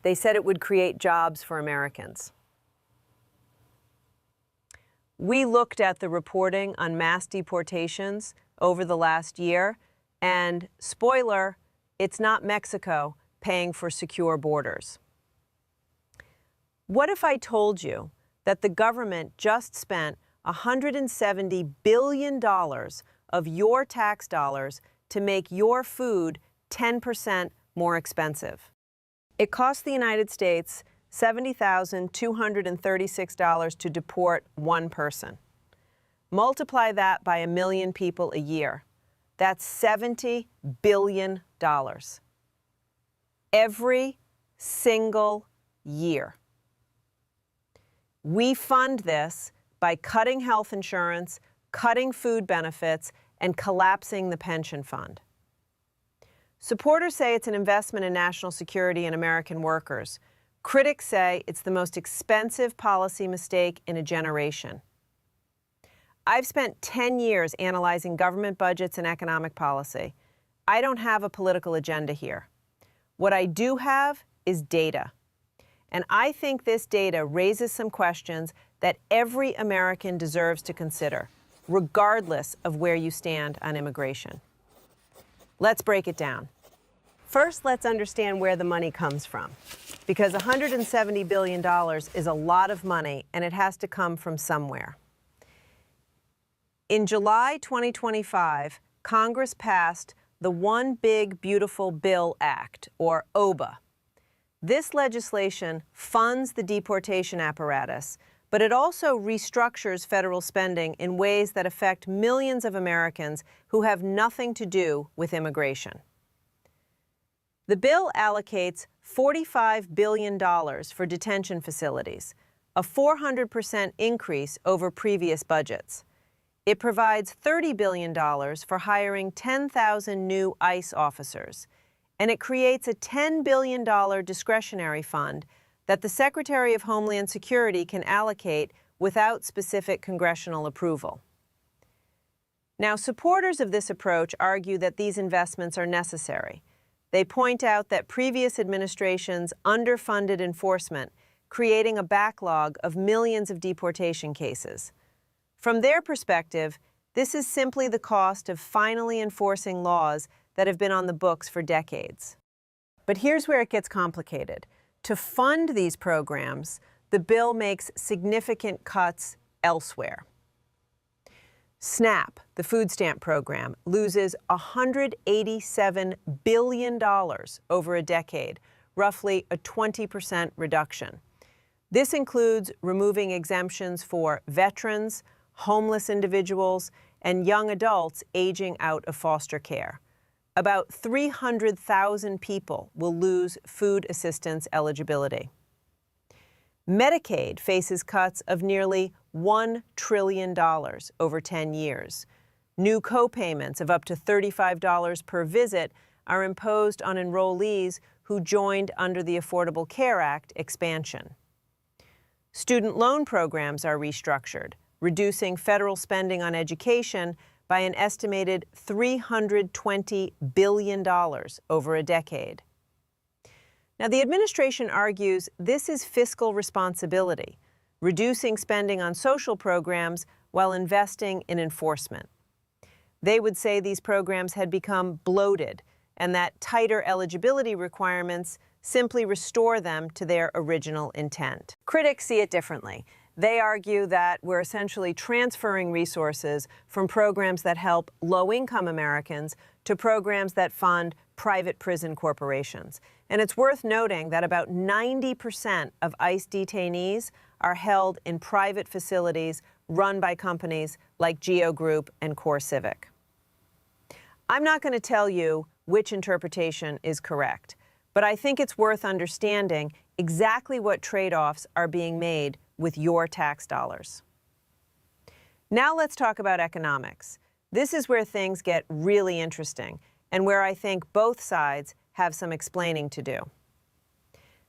They said it would create jobs for Americans. We looked at the reporting on mass deportations over the last year, and spoiler, it's not Mexico paying for secure borders. What if I told you that the government just spent $170 billion of your tax dollars to make your food 10% more expensive? It cost the United States $70,236 to deport one person. Multiply that by 1 million people a year. That's $70 billion. Every single year. We fund this by cutting health insurance, cutting food benefits, and collapsing the pension fund. Supporters say it's an investment in national security and American workers. Critics say it's the most expensive policy mistake in a generation. I've spent 10 years analyzing government budgets and economic policy. I don't have a political agenda here. What I do have is data. And I think this data raises some questions that every American deserves to consider, regardless of where you stand on immigration. Let's break it down. First, let's understand where the money comes from, because $170 billion is a lot of money, and it has to come from somewhere. In July 2025, Congress passed the One Big Beautiful Bill Act, or OBA. This legislation funds the deportation apparatus, but it also restructures federal spending in ways that affect millions of Americans who have nothing to do with immigration. The bill allocates $45 billion for detention facilities, a 400% increase over previous budgets. It provides $30 billion for hiring 10,000 new ICE officers, and it creates a $10 billion discretionary fund that the Secretary of Homeland Security can allocate without specific congressional approval. Now, supporters of this approach argue that these investments are necessary. They point out that previous administrations underfunded enforcement, creating a backlog of millions of deportation cases. From their perspective, this is simply the cost of finally enforcing laws that have been on the books for decades. But here's where it gets complicated. To fund these programs, the bill makes significant cuts elsewhere. SNAP, the food stamp program, loses $187 billion over a decade, roughly a 20% reduction. This includes removing exemptions for veterans, homeless individuals, and young adults aging out of foster care. About 300,000 people will lose food assistance eligibility. Medicaid faces cuts of nearly $1 trillion over 10 years. New co-payments of up to $35 per visit are imposed on enrollees who joined under the Affordable Care Act expansion. Student loan programs are restructured, reducing federal spending on education by an estimated $320 billion over a decade. Now, the administration argues this is fiscal responsibility, reducing spending on social programs while investing in enforcement. They would say these programs had become bloated and that tighter eligibility requirements simply restore them to their original intent. Critics see it differently. They argue that we're essentially transferring resources from programs that help low-income Americans to programs that fund private prison corporations. And it's worth noting that about 90% of ICE detainees are held in private facilities run by companies like Geo Group and CoreCivic. I'm not going to tell you which interpretation is correct, but I think it's worth understanding exactly what trade-offs are being made with your tax dollars. Now let's talk about economics. This is where things get really interesting and where I think both sides have some explaining to do.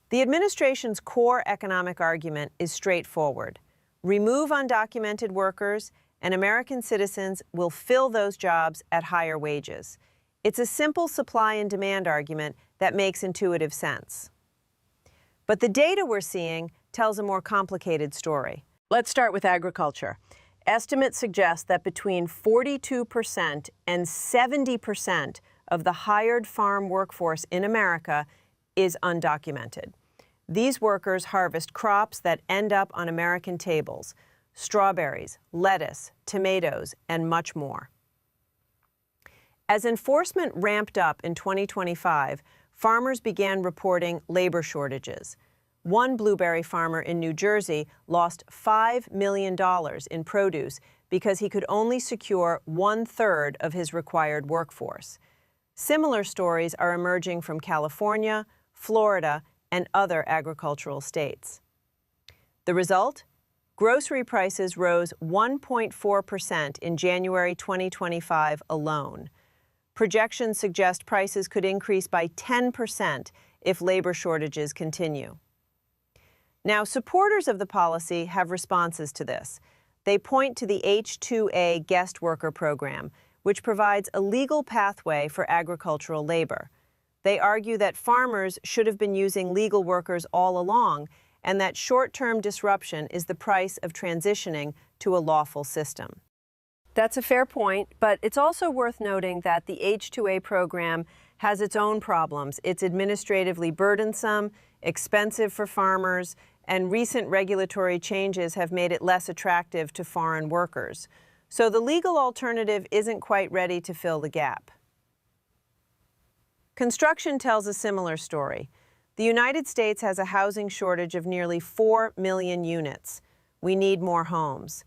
The administration's core economic argument is straightforward. Remove undocumented workers, and American citizens will fill those jobs at higher wages. It's a simple supply and demand argument that makes intuitive sense. But the data we're seeing tells a more complicated story. Let's start with agriculture. Estimates suggest that between 42% and 70% of the hired farm workforce in America is undocumented. These workers harvest crops that end up on American tables: strawberries, lettuce, tomatoes, and much more. As enforcement ramped up in 2025, farmers began reporting labor shortages. One blueberry farmer in New Jersey lost $5 million in produce because he could only secure 1/3 of his required workforce. Similar stories are emerging from California, Florida, and other agricultural states. The result? Grocery prices rose 1.4% in January 2025 alone. Projections suggest prices could increase by 10% if labor shortages continue. Now, supporters of the policy have responses to this. They point to the H-2A guest worker program, which provides a legal pathway for agricultural labor. They argue that farmers should have been using legal workers all along, and that short-term disruption is the price of transitioning to a lawful system. That's a fair point, but it's also worth noting that the H-2A program has its own problems. It's administratively burdensome, expensive for farmers, and recent regulatory changes have made it less attractive to foreign workers. So the legal alternative isn't quite ready to fill the gap. Construction tells a similar story. The United States has a housing shortage of nearly 4 million units. We need more homes.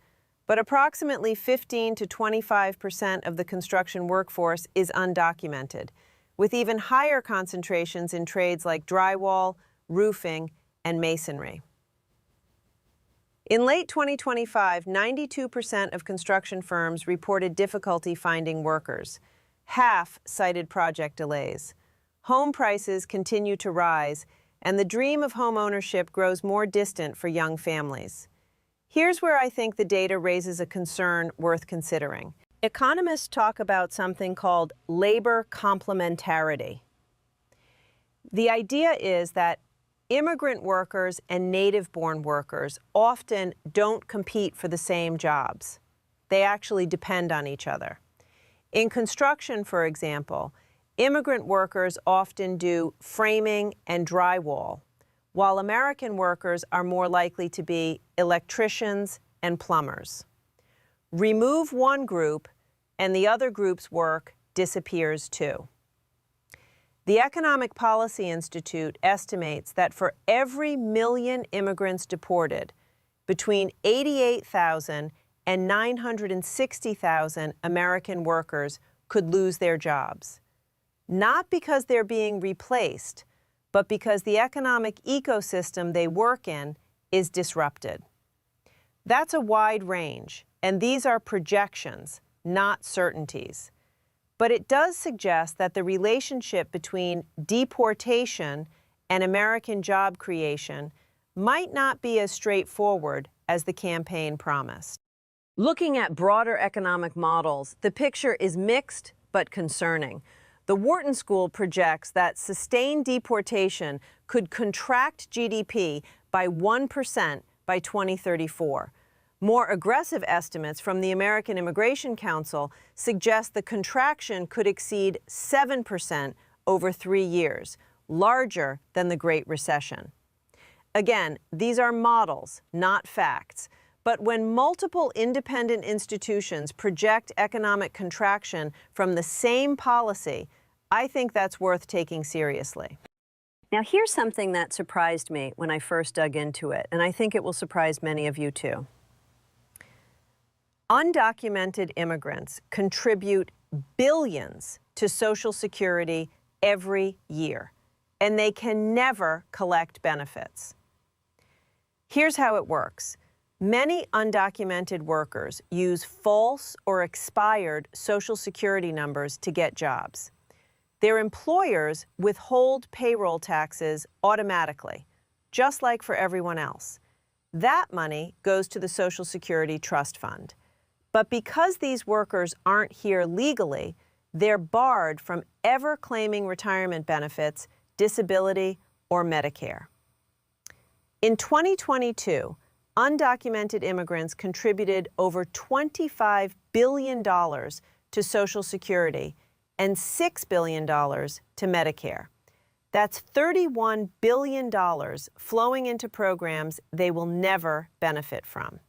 But approximately 15 to 25% of the construction workforce is undocumented, with even higher concentrations in trades like drywall, roofing, and masonry. In late 2025, 92% of construction firms reported difficulty finding workers. Half cited project delays. Home prices continue to rise, and the dream of home ownership grows more distant for young families. Here's where I think the data raises a concern worth considering. Economists talk about something called labor complementarity. The idea is that immigrant workers and native-born workers often don't compete for the same jobs. They actually depend on each other. In construction, for example, immigrant workers often do framing and drywall, while American workers are more likely to be electricians and plumbers. Remove one group, and the other group's work disappears too. The Economic Policy Institute estimates that for every million immigrants deported, between 88,000 and 960,000 American workers could lose their jobs. Not because they're being replaced, but because the economic ecosystem they work in is disrupted. That's a wide range, and these are projections, not certainties. But it does suggest that the relationship between deportation and American job creation might not be as straightforward as the campaign promised. Looking at broader economic models, the picture is mixed but concerning. The Wharton School projects that sustained deportation could contract GDP by 1% by 2034. More aggressive estimates from the American Immigration Council suggest the contraction could exceed 7% over 3 years, larger than the Great Recession. Again, these are models, not facts. But when multiple independent institutions project economic contraction from the same policy, I think that's worth taking seriously. Now, here's something that surprised me when I first dug into it, and I think it will surprise many of you too. Undocumented immigrants contribute billions to Social Security every year, and they can never collect benefits. Here's how it works. Many undocumented workers use false or expired Social Security numbers to get jobs. Their employers withhold payroll taxes automatically, just like for everyone else. That money goes to the Social Security Trust Fund. But because these workers aren't here legally, they're barred from ever claiming retirement benefits, disability, or Medicare. In 2022, undocumented immigrants contributed over $25 billion to Social Security and $6 billion to Medicare. That's $31 billion flowing into programs they will never benefit from.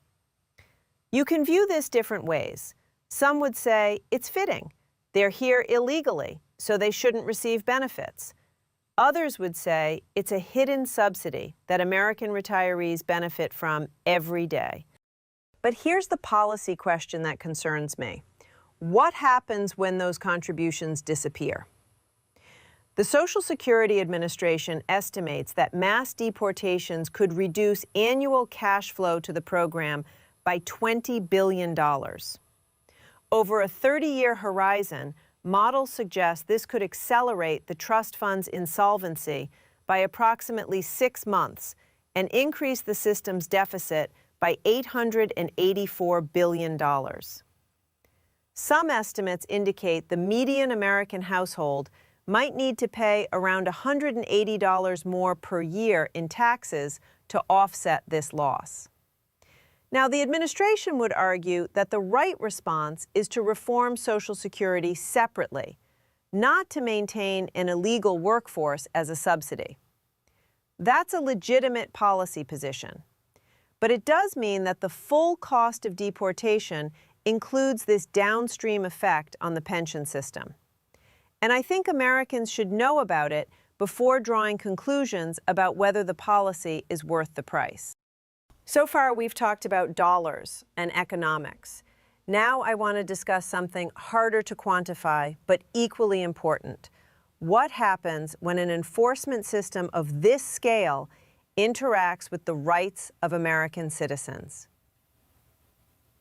You can view this different ways. Some would say it's fitting. They're here illegally, so they shouldn't receive benefits. Others would say it's a hidden subsidy that American retirees benefit from every day. But here's the policy question that concerns me. What happens when those contributions disappear? The Social Security Administration estimates that mass deportations could reduce annual cash flow to the program by $20 billion. Over a 30-year horizon, models suggest this could accelerate the trust fund's insolvency by approximately 6 months and increase the system's deficit by $884 billion. Some estimates indicate the median American household might need to pay around $180 more per year in taxes to offset this loss. Now, the administration would argue that the right response is to reform Social Security separately, not to maintain an illegal workforce as a subsidy. That's a legitimate policy position. But it does mean that the full cost of deportation includes this downstream effect on the pension system. And I think Americans should know about it before drawing conclusions about whether the policy is worth the price. So far, we've talked about dollars and economics. Now I want to discuss something harder to quantify, but equally important. What happens when an enforcement system of this scale interacts with the rights of American citizens?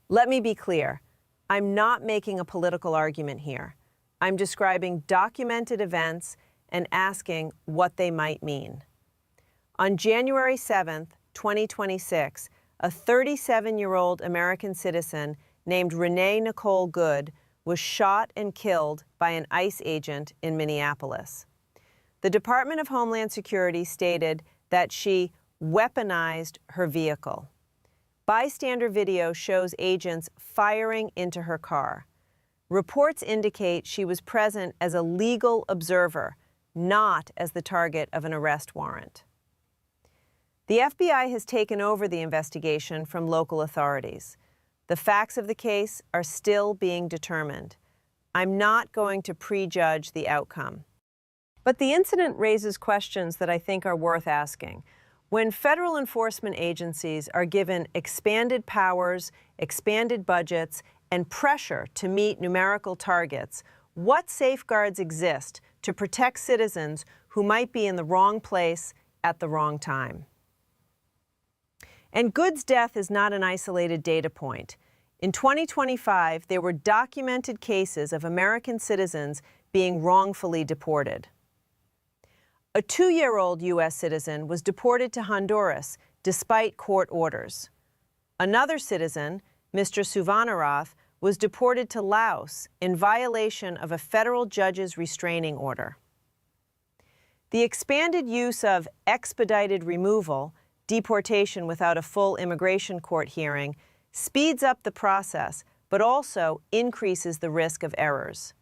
Let me be clear. I'm not making a political argument here. I'm describing documented events and asking what they might mean. On January 7th, 2026, a 37-year-old American citizen named Renee Nicole Good was shot and killed by an ICE agent in Minneapolis. The Department of Homeland Security stated that she weaponized her vehicle. Bystander video shows agents firing into her car. Reports indicate she was present as a legal observer, not as the target of an arrest warrant. The FBI has taken over the investigation from local authorities. The facts of the case are still being determined. I'm not going to prejudge the outcome. But the incident raises questions that I think are worth asking. When federal enforcement agencies are given expanded powers, expanded budgets, and pressure to meet numerical targets, what safeguards exist to protect citizens who might be in the wrong place at the wrong time? And Good's death is not an isolated data point. In 2025, there were documented cases of American citizens being wrongfully deported. A 2-year-old U.S. citizen was deported to Honduras despite court orders. Another citizen, Mr. Suvanarath, was deported to Laos in violation of a federal judge's restraining order. The expanded use of expedited removal, deportation without a full immigration court hearing, speeds up the process, but also increases the risk of errors.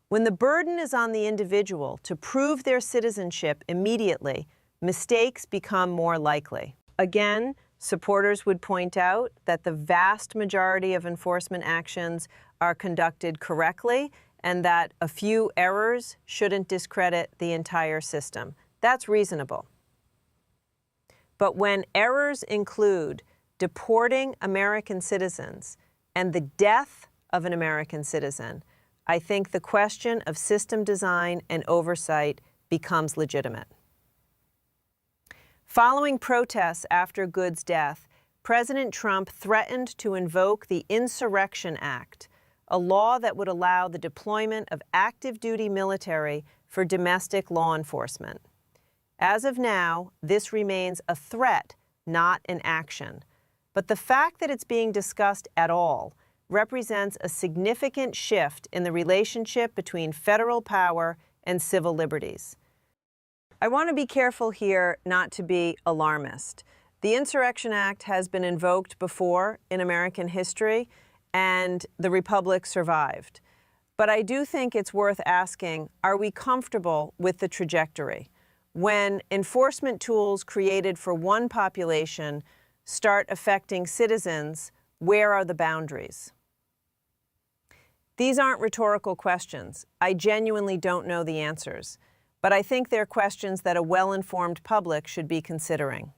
When the burden is on the individual to prove their citizenship immediately, mistakes become more likely. Again, supporters would point out that the vast majority of enforcement actions are conducted correctly and that a few errors shouldn't discredit the entire system. That's reasonable. But when errors include deporting American citizens and the death of an American citizen, I think the question of system design and oversight becomes legitimate. Following protests after Good's death, President Trump threatened to invoke the Insurrection Act, a law that would allow the deployment of active duty military for domestic law enforcement. As of now, this remains a threat, not an action. But the fact that it's being discussed at all represents a significant shift in the relationship between federal power and civil liberties. I want to be careful here not to be alarmist. The Insurrection Act has been invoked before in American history, and the Republic survived. But I do think it's worth asking, are we comfortable with the trajectory? When enforcement tools created for one population start affecting citizens, where are the boundaries? These aren't rhetorical questions. I genuinely don't know the answers, but I think they're questions that a well-informed public should be considering.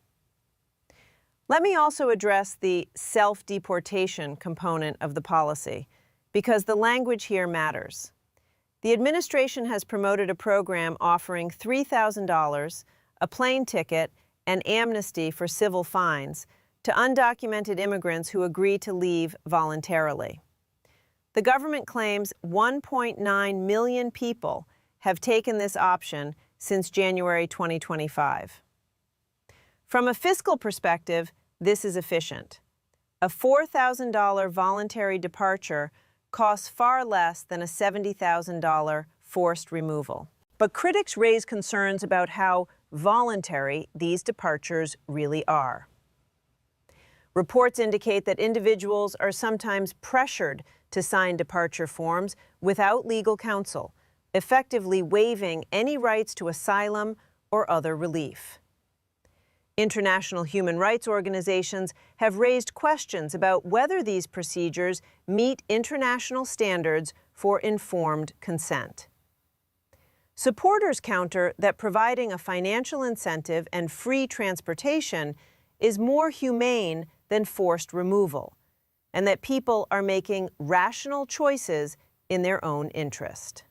Let me also address the self-deportation component of the policy, because the language here matters. The administration has promoted a program offering $3,000, a plane ticket, and amnesty for civil fines to undocumented immigrants who agree to leave voluntarily. The government claims 1.9 million people have taken this option since January 2025. From a fiscal perspective, this is efficient. A $4,000 voluntary departure costs far less than a $70,000 forced removal. But critics raise concerns about how voluntary these departures really are. Reports indicate that individuals are sometimes pressured to sign departure forms without legal counsel, effectively waiving any rights to asylum or other relief. International human rights organizations have raised questions about whether these procedures meet international standards for informed consent. Supporters counter that providing a financial incentive and free transportation is more humane than forced removal, and that people are making rational choices in their own interest.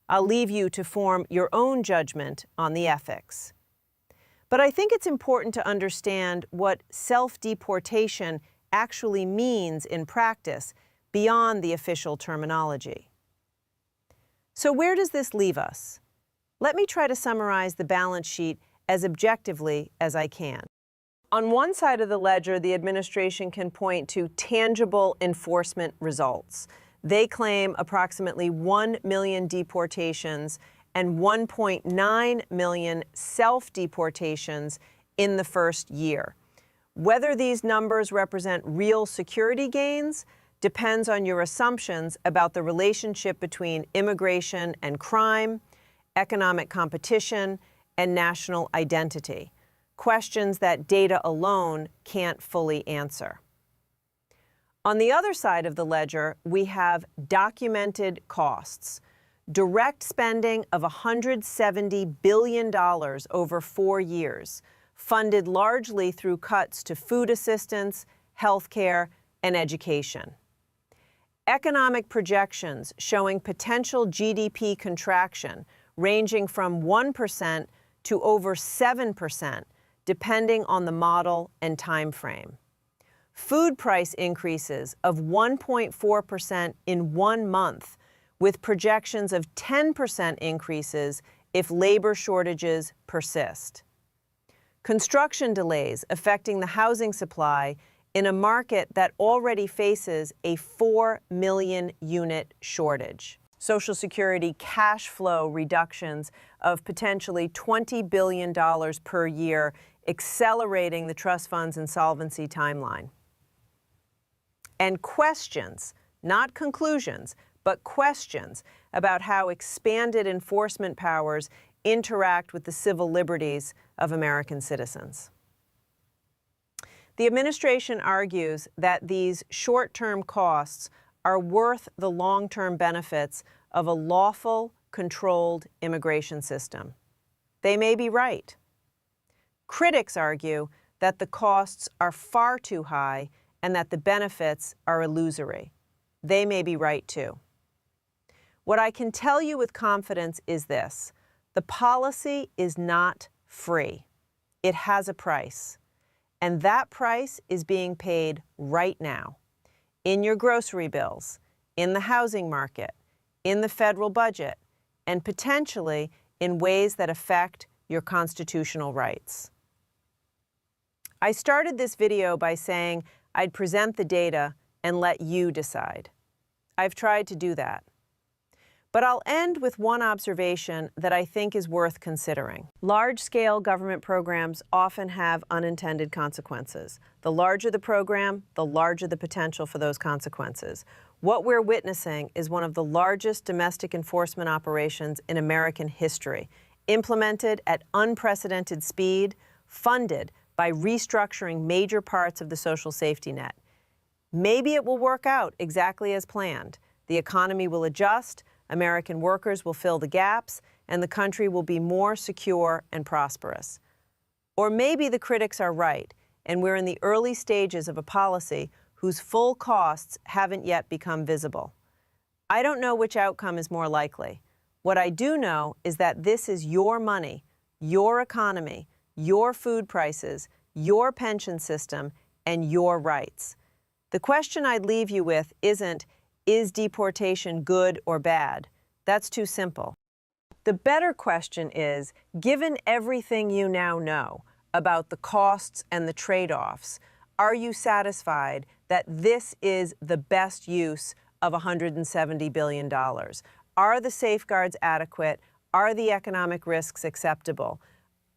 I'll leave you to form your own judgment on the ethics. But I think it's important to understand what self-deportation actually means in practice beyond the official terminology. So where does this leave us? Let me try to summarize the balance sheet as objectively as I can. On one side of the ledger, the administration can point to tangible enforcement results. They claim approximately 1 million deportations and 1.9 million self-deportations in the first year. Whether these numbers represent real security gains depends on your assumptions about the relationship between immigration and crime, economic competition, and national identity, questions that data alone can't fully answer. On the other side of the ledger, we have documented costs. Direct spending of $170 billion over 4 years, funded largely through cuts to food assistance, healthcare, and education. Economic projections showing potential GDP contraction ranging from 1% to over 7%, depending on the model and time frame. Food price increases of 1.4% in 1 month, with projections of 10% increases if labor shortages persist. Construction delays affecting the housing supply in a market that already faces a 4 million unit shortage. Social Security cash flow reductions of potentially $20 billion per year, accelerating the trust fund's insolvency timeline. And questions, not conclusions, but questions about how expanded enforcement powers interact with the civil liberties of American citizens. The administration argues that these short-term costs are worth the long-term benefits of a lawful, controlled immigration system. They may be right. Critics argue that the costs are far too high and that the benefits are illusory. They may be right too. What I can tell you with confidence is this: the policy is not free. It has a price. And that price is being paid right now, in your grocery bills, in the housing market, in the federal budget, and potentially in ways that affect your constitutional rights. I started this video by saying I'd present the data and let you decide. I've tried to do that. But I'll end with one observation that I think is worth considering. Large-scale government programs often have unintended consequences. The larger the program, the larger the potential for those consequences. What we're witnessing is one of the largest domestic enforcement operations in American history, implemented at unprecedented speed, funded by restructuring major parts of the social safety net. Maybe it will work out exactly as planned. The economy will adjust, American workers will fill the gaps, and the country will be more secure and prosperous. Or maybe the critics are right, and we're in the early stages of a policy whose full costs haven't yet become visible. I don't know which outcome is more likely. What I do know is that this is your money, your economy, your food prices, your pension system, and your rights. The question I'd leave you with isn't, is deportation good or bad? That's too simple. The better question is, given everything you now know about the costs and the trade-offs, are you satisfied that this is the best use of $170 billion? Are the safeguards adequate? Are the economic risks acceptable?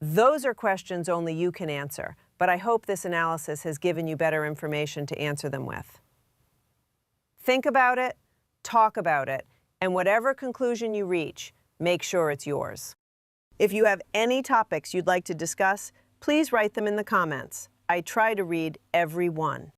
Those are questions only you can answer, but I hope this analysis has given you better information to answer them with. Think about it, talk about it, and whatever conclusion you reach, make sure it's yours. If you have any topics you'd like to discuss, please write them in the comments. I try to read every one.